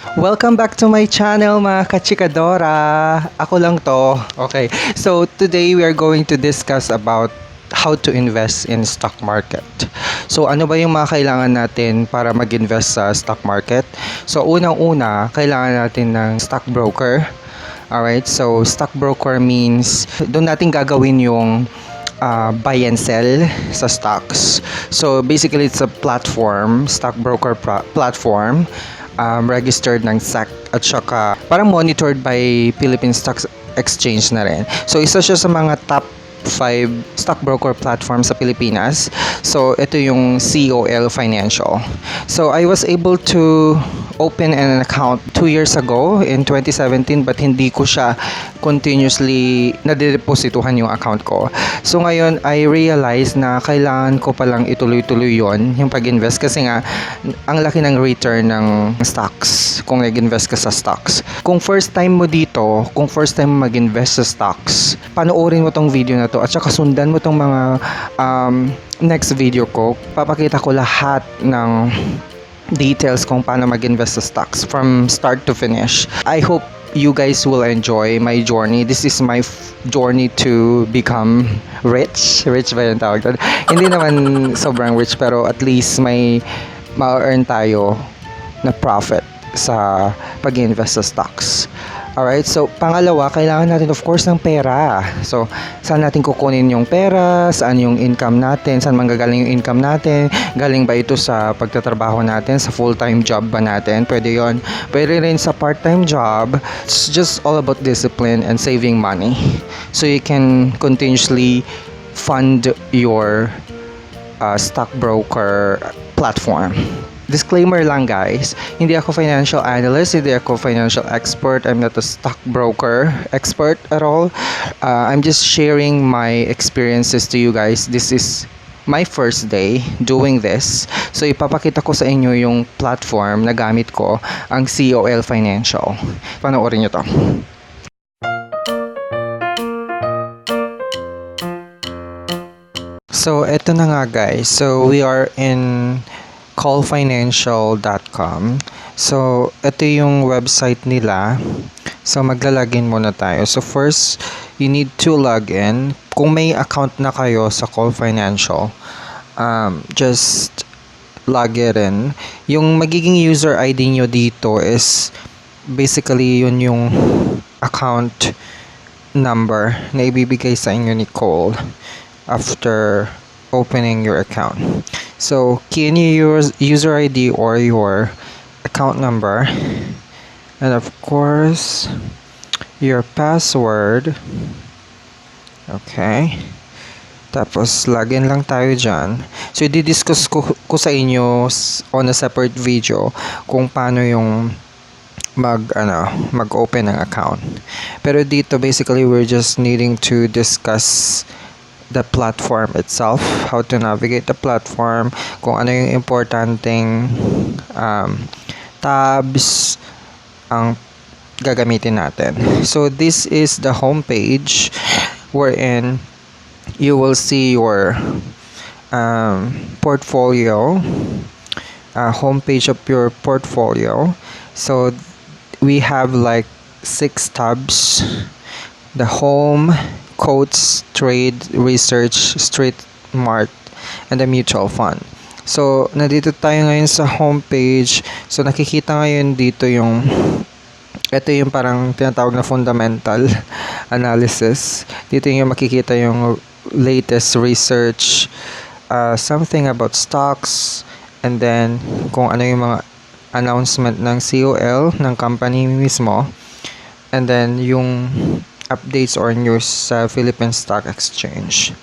Welcome back to my channel mga kachikadora. Ako lang to. Okay. So today we are going to discuss about how to invest in stock market. So ano ba yung mga kailangan natin para mag-invest sa stock market? So unang-una, kailangan natin ng stockbroker. Alright, so stockbroker means doon natin gagawin yung buy and sell sa stocks. So basically it's a platform, stockbroker platform, registered ng SEC at saka parang monitored by Philippine Stocks Exchange na rin. So isa siya sa mga top 5 stockbroker platform sa Pilipinas. So ito yung COL Financial. So I was able to open an account 2 years ago in 2017 but hindi ko siya continuously nadideposituhan yung account ko. So ngayon I realized na kailangan ko palang ituloy-tuloy yon yung pag-invest kasi nga ang laki ng return ng stocks kung nag-invest ka sa stocks. Kung first time mo dito, kung first time mo mag-invest sa stocks, panoorin mo tong video na to at saka sundan mo tong mga next video ko. Papakita ko lahat ng details kung paano mag-invest sa stocks from start to finish. I hope you guys will enjoy my journey. This is my journey to become rich. Rich ba yung tawag doon? Hindi naman sobrang rich pero at least may ma-earn tayo na profit sa pag-invest sa stocks. Alright, so pangalawa, kailangan natin of course ng pera. So, saan natin kukunin yung pera? Saan yung income natin? Saan manggagaling yung income natin? Galing ba ito sa pagtatrabaho natin? Sa full-time job ba natin? Pwede yon. Pwede rin sa part-time job. It's just all about discipline and saving money. So, you can continuously fund your stockbroker platform. Disclaimer lang guys, hindi ako financial analyst, hindi ako financial expert, I'm not a stockbroker expert at all. I'm just sharing my experiences to you guys. This is my first day doing this. So ipapakita ko sa inyo yung platform na gamit ko, ang COL Financial. Panoorin nyo to. So eto na nga guys, so we are in colfinancial.com. So, ito yung website nila. So, maglalagin muna tayo. So, first, you need to log in. Kung may account na kayo sa COL Financial, just log it in. Yung magiging user ID nyo dito is basically yun yung account number na ibibigay sa inyo ni COL after opening your account. So, key in your user ID or your account number, and of course, your password. Okay. Tapos, login lang tayo dyan. So, i-discuss ko sa inyo on a separate video kung paano yung mag-open ng account. Pero dito, basically, we're just needing to discuss the platform itself, how to navigate the platform, kung ano yung importanteng tabs ang gagamitin natin. So this is the home page wherein you will see your portfolio, home page of your portfolio. So we have like 6 tabs: the home, quotes, trade, research, street mart, and the mutual fund. So, nandito tayo ngayon sa homepage. So, nakikita ngayon dito ito yung parang tinatawag na fundamental analysis. Dito yung makikita yung latest research, something about stocks, and then kung ano yung mga announcement ng COL, ng company mismo, and then yung updates or news sa Philippine Stock Exchange.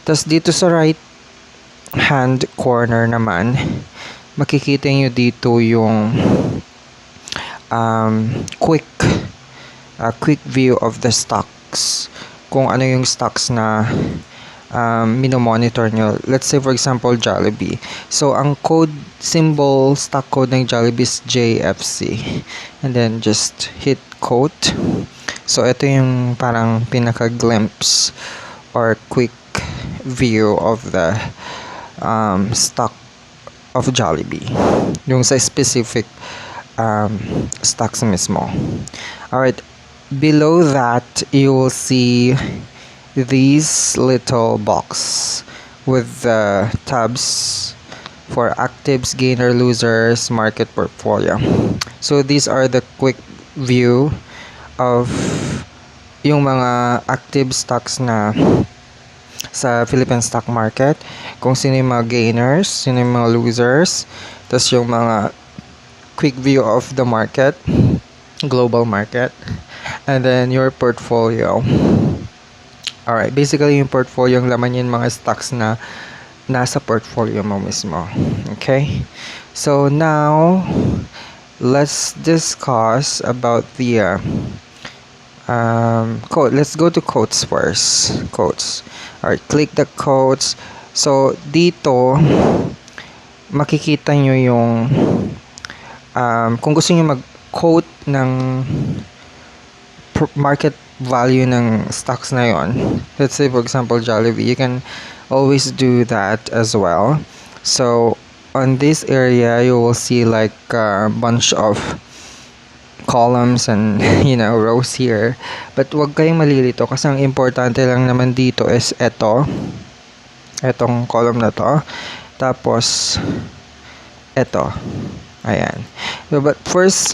Tapos dito sa right hand corner naman, makikita nyo dito yung quick view of the stocks. Kung ano yung stocks na minomonitor nyo. Let's say for example Jollibee. So ang code symbol, stock code ng Jollibee is JFC. And then just hit quote. So, ito yung parang pinaka-glimpse or quick view of the stock of Jollibee. Yung sa specific stocks mismo. Alright, below that you will see these little box with the tabs for actives, gainer, losers, market portfolio. So these are the quick view of yung mga active stocks na sa Philippine stock market, kung sino yung mga gainers, sino yung mga losers, tas yung mga quick view of the market, global market, and then your portfolio. Alright, basically yung portfolio, yung laman yung mga stocks na nasa portfolio mo mismo. Okay? So now, let's discuss about the quote. Let's go to quotes first. Quotes. Alright, click the quotes. So, dito, makikita nyo yung kung gusto nyo mag-quote ng market value ng stocks na yon. Let's say, for example, Jollibee. You can always do that as well. So, on this area, you will see like a bunch of columns and rows here, but wag kayong malilito kasi ang importante lang naman dito is etong column na to, tapos ayan. So, but first,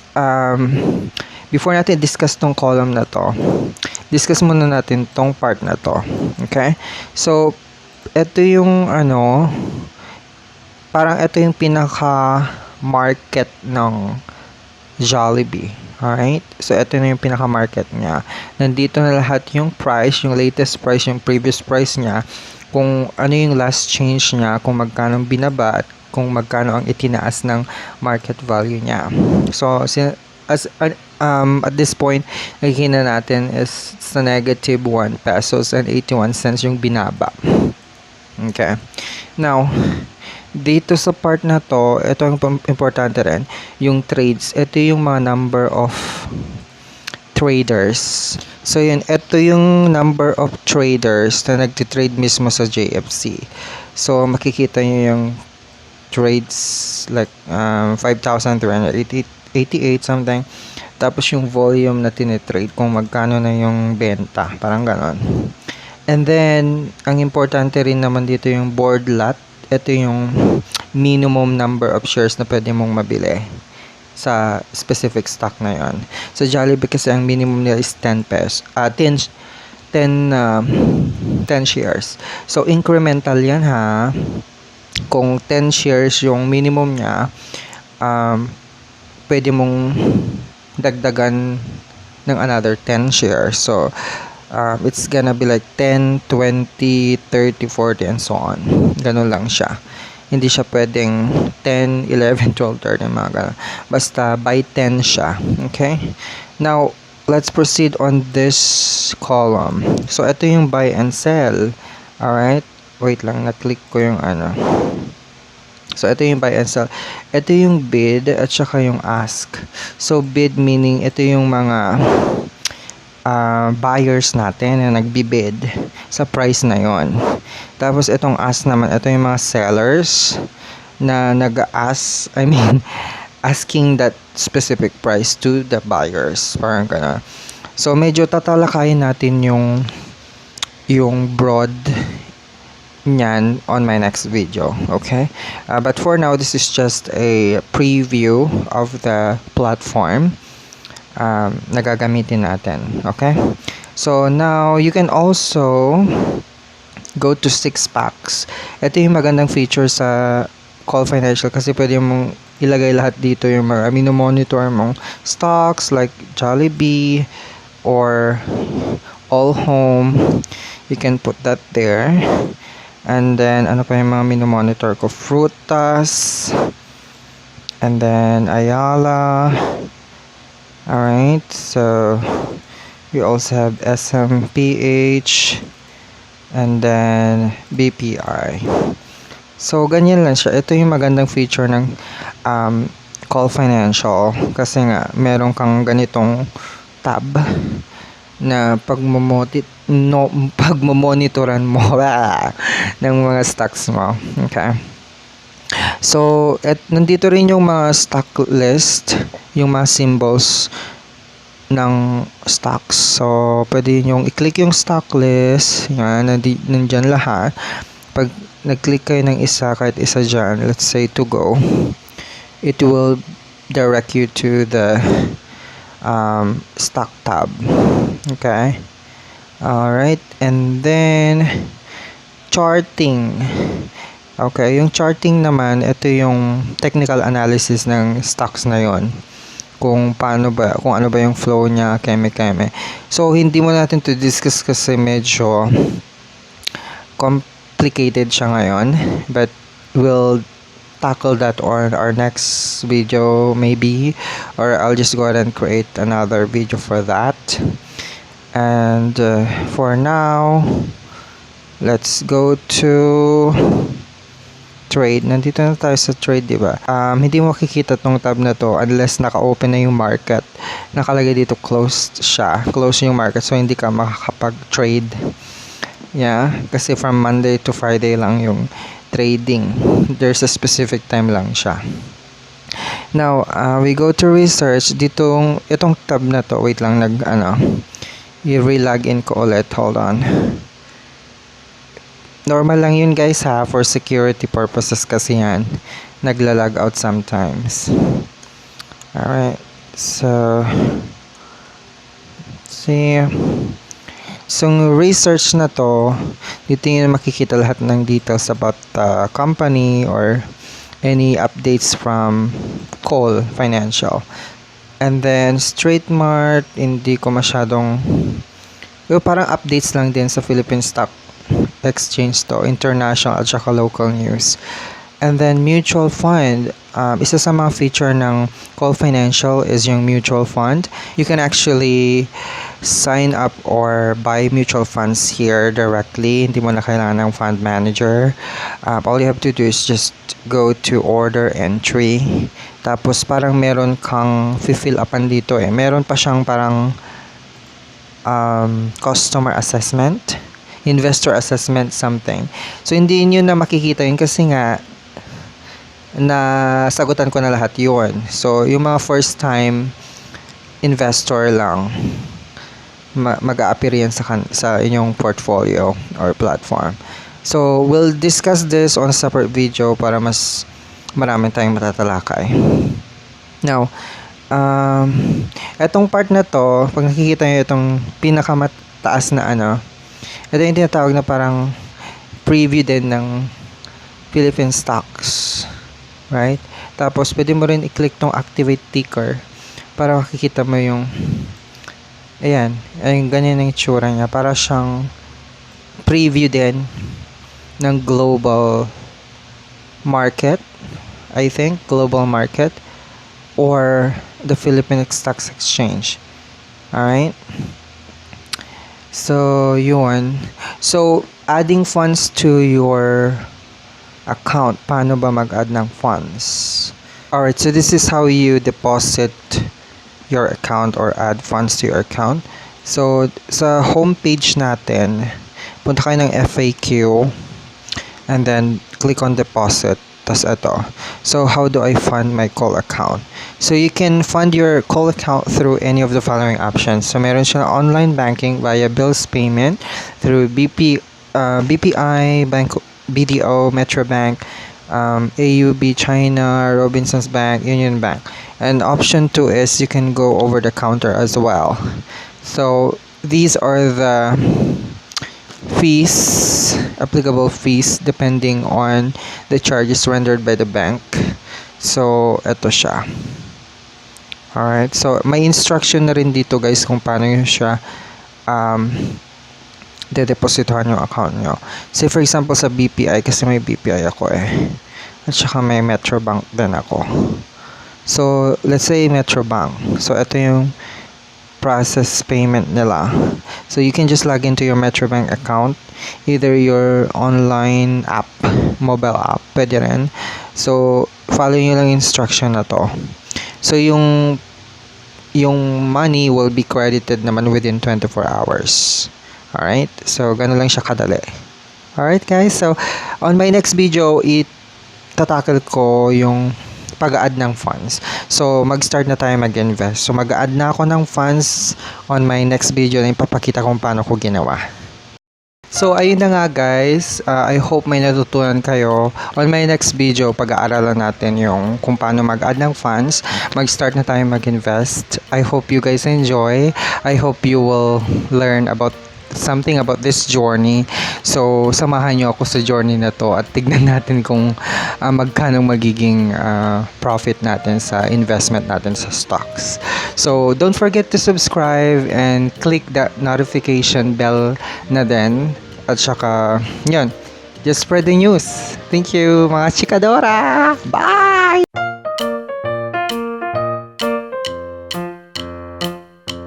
before natin discuss tong column na to, discuss muna natin tong part na to. Okay, so ito yung parang ito yung pinaka market ng Jollibee. Alright? So, ito na yung pinaka-market niya. Nandito na lahat yung price, yung latest price, yung previous price niya, kung ano yung last change niya, kung magkano binaba, at kung magkano ang itinaas ng market value niya. So, at this point, nakikita natin is sa negative 1 pesos and 81 cents yung binaba. Okay. Now, dito sa part na to, ito ang importante rin, yung trades. Ito yung mga number of traders. So yun, ito yung number of traders na nagtitrade mismo sa JFC. So makikita nyo yung trades like 5,388 something. Tapos yung volume na tinitrade, kung magkano na yung benta, parang ganon. And then, ang importante rin naman dito yung board lot. Ito yung minimum number of shares na pwede mong mabili sa specific stock na yon. Sa Jollibee kasi ang minimum nila is 10 pesos. 10 shares. So incremental yan ha. Kung 10 shares yung minimum niya, pwede mong dagdagan ng another 10 shares. So it's gonna be like 10, 20, 30, 40, and so on. Ganun lang siya. Hindi siya pwedeng 10, 11, 12, 13, mga ganun. Basta by 10 siya. Okay? Now, let's proceed on this column. So, ito yung buy and sell. Alright? Wait lang, na-click ko yung So, ito yung buy and sell. Ito yung bid at saka yung ask. So, bid meaning ito yung mga buyers natin na nagbibid sa price na yon. Tapos itong ask naman, ito yung mga sellers na nag-ask, asking that specific price to the buyers. Parang gano'n. So medyo tatalakayin natin yung broad niyan on my next video. Okay? But for now, this is just a preview of the platform nagagamitin natin. Okay? So, now, you can also go to 6 packs. Ito yung magandang feature sa COL Financial kasi pwede mong ilagay lahat dito yung mga monitor mong stocks like Jollibee or All Home. You can put that there. And then, ano pa yung mga monitor ko? Frutas. And then, Ayala. Alright, so we also have SMPH and then BPI. So, ganyan lang siya. Ito yung magandang feature ng COL Financial kasi nga, meron kang ganitong tab na pagmomonitoran mo ng mga stocks mo. Okay. So, nandito rin yung mga stock list, yung mga symbols ng stocks. So, pwede yung i-click yung stock list. Yan, nandyan lahat. Pag nag-click kayo ng isa, kahit isa dyan, let's say to go, it will direct you to the stock tab. Okay? Alright. And then, charting. Okay, yung charting naman, ito yung technical analysis ng stocks na yon. Kung ano ba yung flow niya, keme-keme. So, hindi mo natin to discuss kasi medyo complicated siya ngayon. But, we'll tackle that on our next video maybe. Or I'll just go ahead and create another video for that. And, for now, let's go to trade. Nandito na tayo sa trade, di ba? Hindi mo makikita tong tab na to unless naka-open na yung market. Nakalagay dito closed siya. Close yung market, so hindi ka makakapag-trade. Yeah, kasi from Monday to Friday lang yung trading. There's a specific time lang siya. Now, we go to research. Itong tab na to, wait lang, i-re-login ko ulit. Hold on. Normal lang yun guys ha, for security purposes kasi yan. Nagla-log out sometimes. Alright, so see. So, research na to, dito yung makikita lahat ng details about the company or any updates from COL Financial. And then, Straight Mart, hindi ko masyadong, parang updates lang din sa Philippine Stock Exchange to, international at saka local news. And then mutual fund, isa sa mga feature ng COL Financial is yung mutual fund. You can actually sign up or buy mutual funds here directly. Hindi mo na kailangan ng fund manager. All you have to do is just go to order entry. Tapos parang meron kang fill upan dito Meron pa siyang parang customer assessment, investor assessment something. So hindi niyo na makikita yun kasi nga nasagutan ko na lahat yun. So yung mga first time investor lang mag-a-appear yan sa inyong portfolio or platform. So we'll discuss this on a separate video para mas marami tayong matatalakay. Now, etong part na to, pag nakikita nyo itong pinakamataas na ito yung tinatawag na parang preview din ng Philippine Stocks. Right? Tapos, pwede mo rin i-click tong activate ticker para makikita mo yung ayan, ganyan yung itsura niya. Para siyang preview din ng global market. I think, global market or the Philippine Stocks Exchange. Alright? So, yun. So, adding funds to your account. Paano ba mag-add ng funds? Alright, so this is how you deposit your account or add funds to your account. So, sa homepage natin, punta kayo ng FAQ and then click on deposit. Tas ito. So, how do I fund my COL account? So, you can fund your COL account through any of the following options. So, meron siya online banking via bills payment through BPI, BDO, Metro Bank, AUB, China, Robinsons Bank, Union Bank. And option 2 is you can go over the counter as well. So, these are the fees, applicable fees depending on the charges rendered by the bank. So, eto siya. Alright, so may instruction na rin dito guys kung paano nyo siya dedepositohan yung account nyo. Say for example sa BPI, kasi may BPI ako at saka may Metro Bank din ako. So, let's say Metro Bank. So, ito yung process payment nila. So, you can just log into your Metro Bank account, either your online app, mobile app, pwede rin. So, follow nyo lang instruction na to. So, yung money will be credited naman within 24 hours. Alright? So, ganun lang siya kadali. Alright guys, so on my next video, tatakil ko yung pag-add ng funds. So, mag-start na tayo mag-invest. So, mag-add na ako ng funds on my next video na ipapakita kung paano ko ginawa. So, ayun na nga guys. I hope may natutunan kayo. On my next video, pag-aaralan natin yung kung paano mag-add ng funds. Mag-start na tayo mag-invest. I hope you guys enjoy. I hope you will learn about something about this journey. So, samahan nyo ako sa journey na to at tignan natin kung magkano magiging profit natin sa investment natin sa stocks. So, don't forget to subscribe and click that notification bell na din. At saka, yun, just spread the news. Thank you, mga chikadora! Bye!